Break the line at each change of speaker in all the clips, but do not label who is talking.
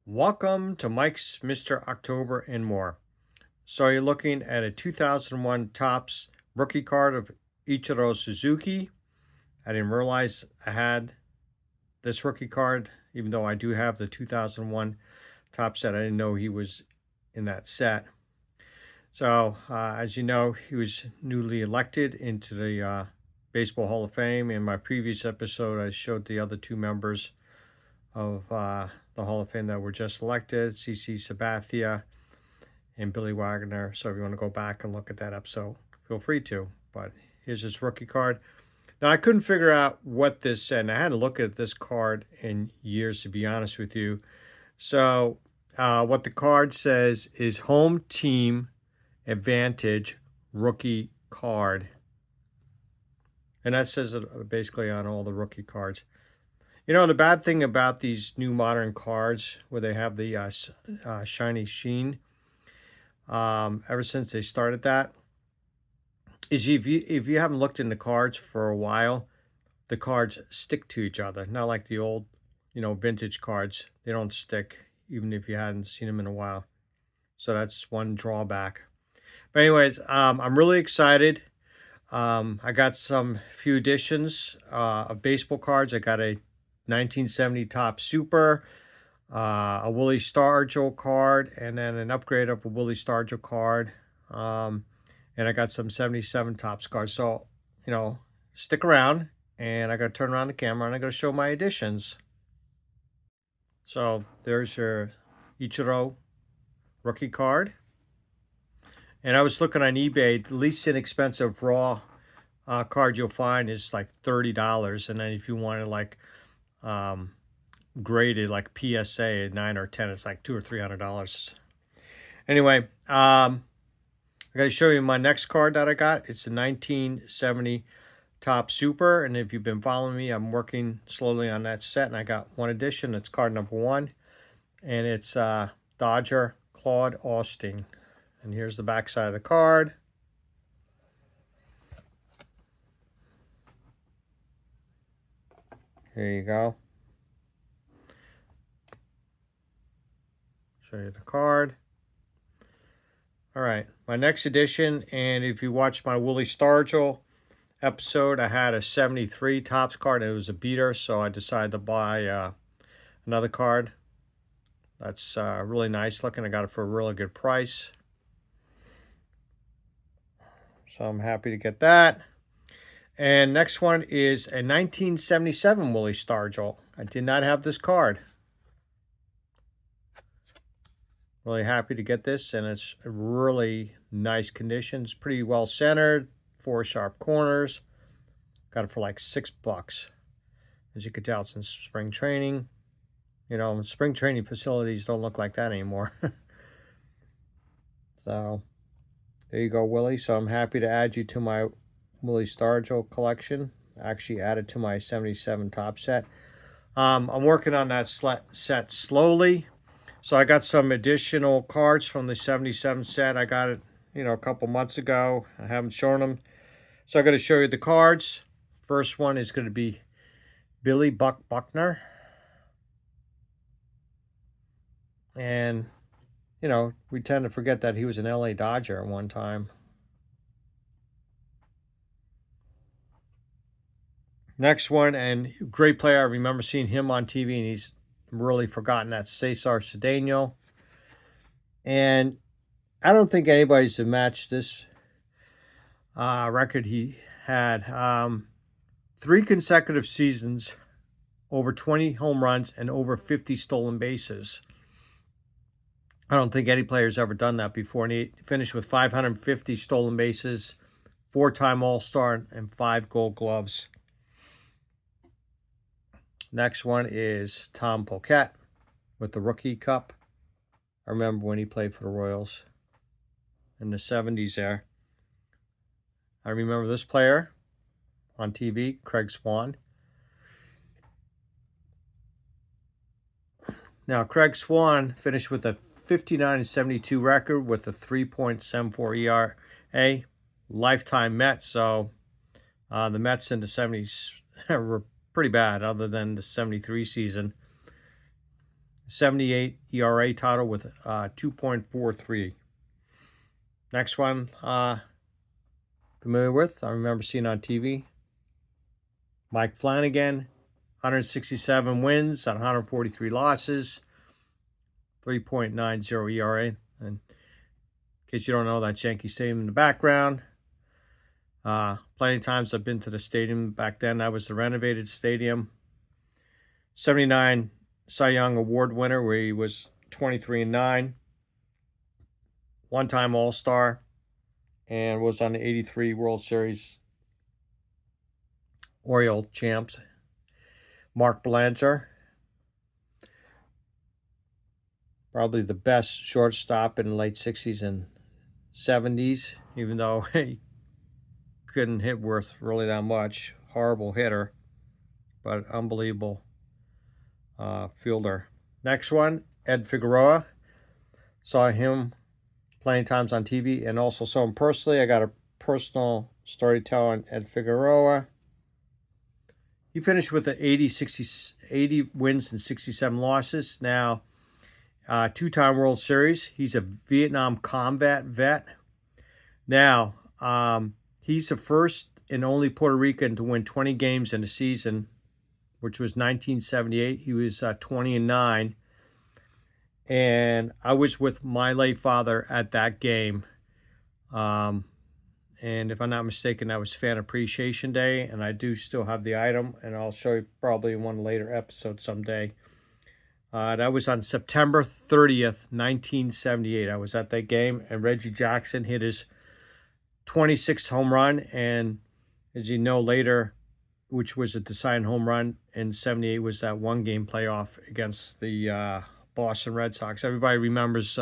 Welcome to Mike's Mr. October and more. So you're looking at a 2001 Topps rookie card of Ichiro Suzuki. I didn't realize I had this rookie card, even though I do have the 2001 Topps set. I didn't know he was in that set. So as you know, he was newly elected into the Baseball Hall of Fame. In my previous episode, I showed the other two members of the Hall of Fame that were just elected, CC Sabathia and Billy Wagner. So if you want to go back and look at that episode, feel free to. But here's his rookie card. Now, I couldn't figure out what this said, and I hadn't looked at this card in years, to be honest with you. So what the card says is home team advantage rookie card. And that says it basically on all the rookie cards. You know, the bad thing about these new modern cards where they have the shiny sheen, ever since they started that, is if you haven't looked in the cards for a while, the cards stick to each other. Not like the old, vintage cards. They don't stick, even if you hadn't seen them in a while. So that's one drawback. But anyways, I'm really excited. I got some few editions of baseball cards. I got a 1970 Topps Super, a Willie Stargell card, and then an upgrade of a Willie Stargell card. And I got some 77 Topps cards. So, stick around, and I got to turn around the camera, and I got to show my editions. So there's your Ichiro rookie card. And I was looking on eBay, the least inexpensive raw card you'll find is like $30. And then if you wanted like graded like PSA 9 or 10, it's like $200 or $300. Anyway, I got to show you my next card that I got. It's a 1970 Topps Super, and if you've been following me, I'm working slowly on that set, and I got one edition. It's card number 1, and it's Dodger Claude Osteen. And here's the back side of the card. Here you go. Show you the card. All right, my next edition, and if you watch my Willie Stargell episode, I had a 73 Topps card, and it was a beater, so I decided to buy another card. That's really nice looking. I got it for a really good price. So I'm happy to get that. And next one is a 1977 Willie Stargell. I did not have this card. Really happy to get this, and it's really nice condition. It's pretty well centered, 4 sharp corners. Got it for like $6. As you can tell, it's in spring training. Spring training facilities don't look like that anymore. So there you go, Willie. So I'm happy to add you to my Willie Stargell collection. I actually added to my 77 Topps set. I'm working on that set slowly. So I got some additional cards from the 77 set. I got it, a couple months ago. I haven't shown them. So I got to show you the cards. First one is going to be Billy Wagner. And, we tend to forget that he was an LA Dodger at one time. Next one, and great player. I remember seeing him on TV, and he's really forgotten. That's Cesar Cedeno. And I don't think anybody's matched this record he had. 3 consecutive seasons, over 20 home runs, and over 50 stolen bases. I don't think any player's ever done that before. And he finished with 550 stolen bases, 4-time All-Star, and 5 Gold Gloves. Next one is Tom Poquette with the Rookie Cup. I remember when he played for the Royals in the 70s there. I remember this player on TV, Craig Swan. Now, Craig Swan finished with a 59-72 record with a 3.74 ERA, lifetime Mets. So the Mets in the 70s were pretty bad, other than the 73 season. 78 ERA title with 2.43. Next one, familiar with, I remember seeing on TV. Mike Flanagan, 167 wins on 143 losses, 3.90 ERA. And in case you don't know, that's Yankee Stadium in the background. Plenty of times I've been to the stadium. Back then, that was the renovated stadium. 79 Cy Young Award winner, where he was 23-9. One-time All-Star, and was on the 83 World Series Oriole champs. Mark Belanger, probably the best shortstop in the late 60s and 70s, even though he couldn't hit worth really that much. Horrible hitter, but unbelievable fielder. Next one, Ed Figueroa. Saw him plenty of times on TV and also saw him personally. I got a personal story to tell on Ed Figueroa. He finished with an 80 wins and 67 losses. Now, two-time World Series. He's a Vietnam combat vet. Now, he's the first and only Puerto Rican to win 20 games in a season, which was 1978. He was 20-9. And I was with my late father at that game. And if I'm not mistaken, that was Fan Appreciation Day. And I do still have the item, and I'll show you probably in one later episode someday. That was on September 30th, 1978. I was at that game, and Reggie Jackson hit his 26th home run. And as you know later, which was a deciding home run in 78, was that one-game playoff against the Boston Red Sox. Everybody remembers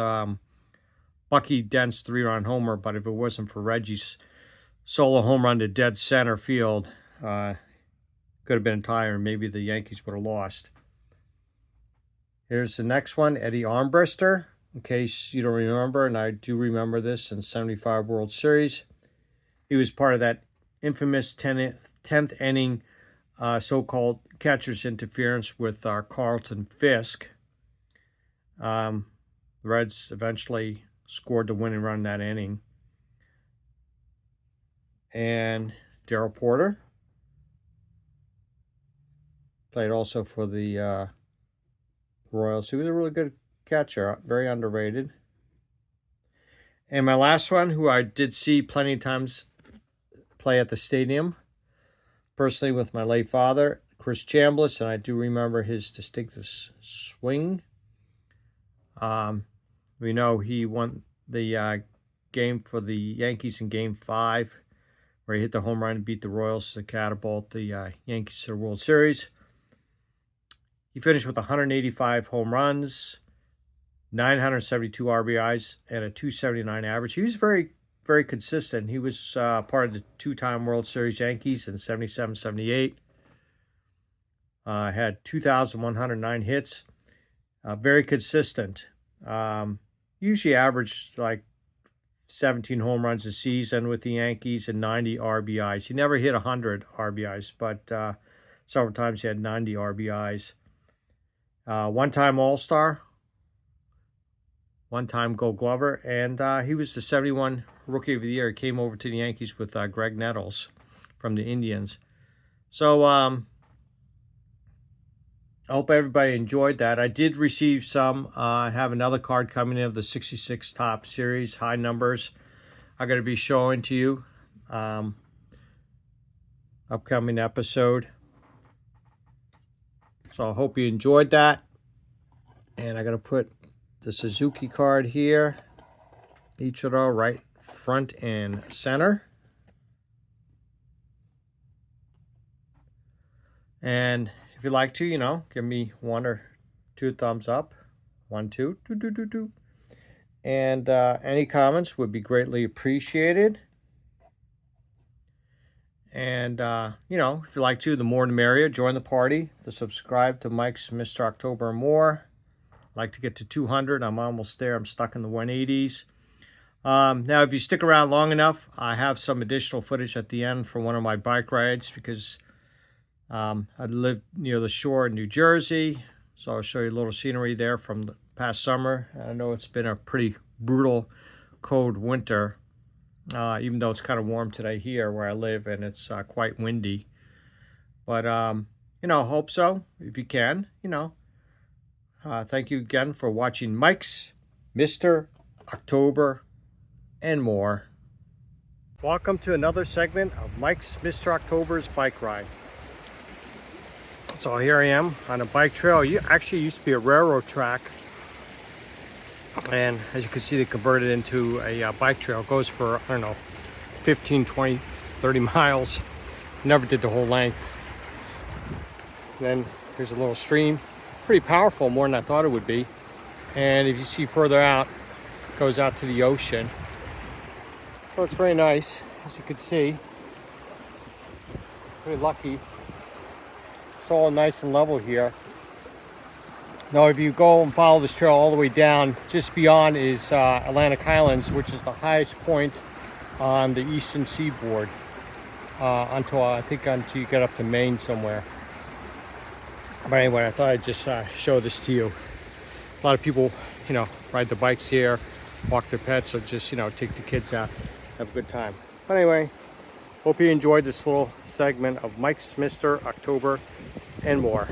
Bucky Dent's three-run homer, but if it wasn't for Reggie's solo home run to dead center field, could have been a tie, and maybe the Yankees would have lost. Here's the next one, Eddie Armbruster. In case you don't remember, and I do remember this, in 75 World Series. He was part of that infamous 10th inning so-called catcher's interference with Carlton Fisk. The Reds eventually scored the winning run in that inning. And Darrell Porter played also for the Royals. He was a really good catcher, very underrated. And my last one, who I did see plenty of times play at the stadium, personally with my late father, Chris Chambliss, and I do remember his distinctive swing. We know he won the game for the Yankees in Game 5, where he hit the home run and beat the Royals to catapult the Yankees to the World Series. He finished with 185 home runs, 972 RBIs, and a 279 average. He was very, very consistent. He was part of the two-time World Series Yankees in 77-78. Had 2,109 hits. Very consistent. Usually averaged like 17 home runs a season with the Yankees and 90 RBIs. He never hit 100 RBIs, but several times he had 90 RBIs. One-time All-Star, one-time Gold Glover, and he was the 71 Rookie of the Year. He came over to the Yankees with Greg Nettles from the Indians. So I hope everybody enjoyed that. I did receive some. I have another card coming in of the 66 Top Series, high numbers. I'm going to be showing to you upcoming episode. So I hope you enjoyed that. And I'm going to put the Suzuki card here, Ichiro, right front and center. And if you'd like to, give me 1 or 2 thumbs up. 1, 2, do. And any comments would be greatly appreciated. And, if you'd like to, the more the merrier. Join the party. To subscribe to Mike's Mr. October and more. I'd like to get to 200. I'm almost there. I'm stuck in the 180s. Now, if you stick around long enough, I have some additional footage at the end for one of my bike rides because I live near the shore in New Jersey. So I'll show you a little scenery there from the past summer. I know it's been a pretty brutal, cold winter, even though it's kind of warm today here where I live, and it's quite windy. But, you know, hope so, if you can, you know. Thank you again for watching Mike's Mr. October and more. Welcome to another segment of Mike's Mr. October's bike ride. So here I am on a bike trail. It actually used to be a railroad track, and as you can see, they converted it into a bike trail. It goes for, I don't know, 15, 20, 30 miles. Never did the whole length. Then here's a little stream, pretty powerful, more than I thought it would be. And if you see further out, it goes out to the ocean. So it's very nice, as you can see. Very lucky. It's all nice and level here. Now, if you go and follow this trail all the way down, just beyond is Atlantic Islands, which is the highest point on the eastern seaboard, until you get up to Maine somewhere. But anyway, I thought I'd just show this to you. A lot of people, you know, ride the bikes here, walk their pets, or just, you know, take the kids out, have a good time. But anyway, hope you enjoyed this little segment of Mike's Mr. October and more.